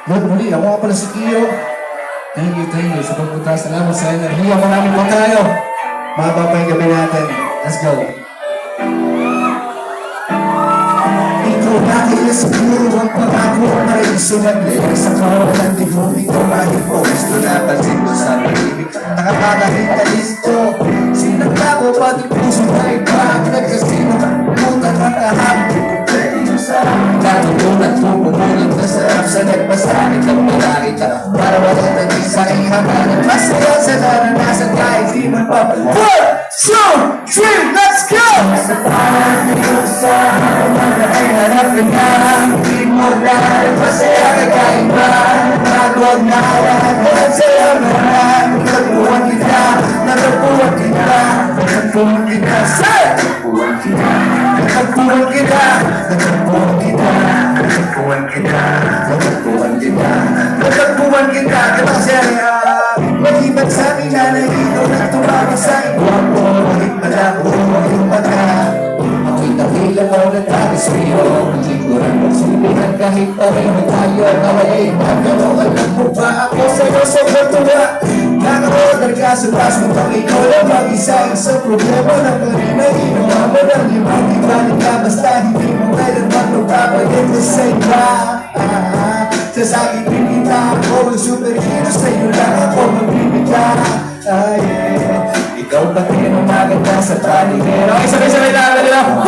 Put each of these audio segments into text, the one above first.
Good muli, ako nga pala si Kio. Thank you sa pagpunta. Salamat sa enerhiya. Maraming po tayo. Mahaba pa yung gabi natin. Let's go. Ikaw natin siguro ang pangako na rin sumagli sa kawalan di mo ito mahipos. Gusto napansin ko sa pag-ibig nakakakahintalis ko. Sinagla ko pati puso na iba. Nagkasino pumunta ng kahapon. Natutunan mo pumunod na sarap sa nagpasalit ang pinakita para wala naging sa aking hangganan. Masaya sa naranasan kahit di man pa. 1, 2, 3, let's go! Sa panahon sa mga ay harapin na di mo dahil masaya ka kaiba. Nagod na lahat sa'yo naman. Nagpuan kita, nagpuan kita, nagpuan kita, say! Nagpuan kita, nagpuan kita, nagpuan kita, nagpuan kita, nagpuan kita, nagpuan kita. Kasi mag-ibag sa akin na nahito na tumawag sa akin. Guwapo, maging malabo, maging mata. Ako'y nakilang ako ng tabi sa'yo. Maglikuran mo sulihan kahit pareho tayo. Nawalay, magkaroon, alam mo ba ako sa'yo sobrang tuwa. Nakaroon ka sa taas mo pang ikaw lang mag-isa. Isang problema na kanina ginawa mo ng limang ibalik ka. Basta hindi mo kailan magpapagin mo sa iba. Sa sakit pinita ako ang superhero. Sa'yo lang ako magbibigla. Ikaw pati ang maganda sa paligero. Okay, sabay-sabay na nila. 1,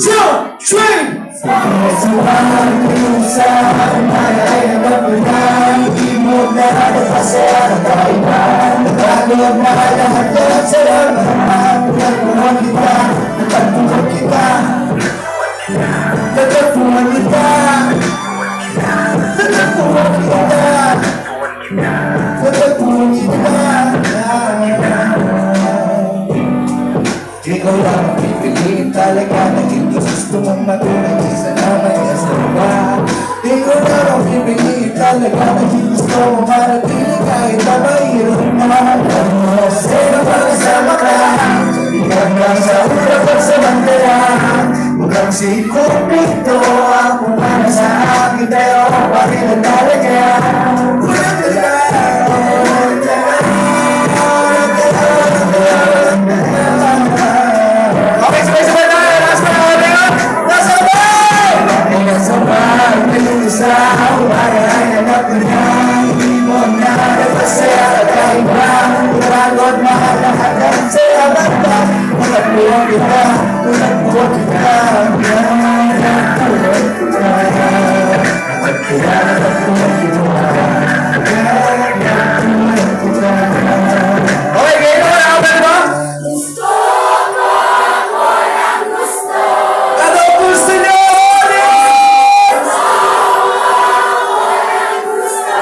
2, 3! Sa pangalaman sa umaya ay nagpapunan. Hindi mo lahat ang pasaya na kailan. Nagkagod na lahat sa laman. Nagpuan kita, nagpuan kita, nagpuan kita, nagpuan kita, nagpuan kita. Ikaw lang ang pipiliin talaga na hindi gusto mong matunay isa naman sa iba. Ikaw lang ang pipiliin talaga na hindi gusto mong marating kahit na mahirap na. Kasi napakasama ka, ikaw lang sa una pagsamantala. Mukhang si Cupido ang pumana sa akin tayo. Bakit na talaga? Walang sa umaya ay anak ko na. Hindi mo na napasaya ka kaiba. Nagod na lahat sa abanda. Nagpuan kita, nagpuan kita, nagpuan kita, nagpuan kita. Okay, ngayon naman ako ba ito? Gusto mo ako ng gusto. Ano gusto niyo?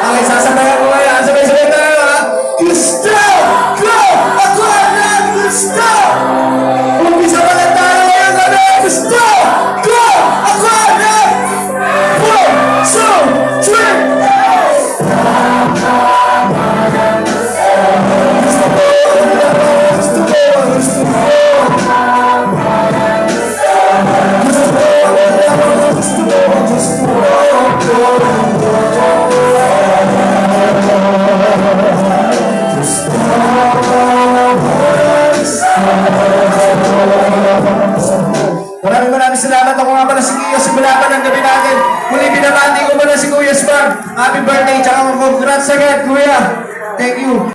Okay, sasabayan ko kaya. Sabay-sabay tayo, ha? Gusto ko! Ako ang gusto! Umpisa pa lang tayo ngayon, ano? Gusto ko! Ako ang 1, 2, 3! Maraming salamat. Ako nga pala si Kio. Simula pa ng gabi natin. Muli binabati ko pala si Kuya Spag. Happy birthday. Tsaka congrats agad, Kuya. Thank you.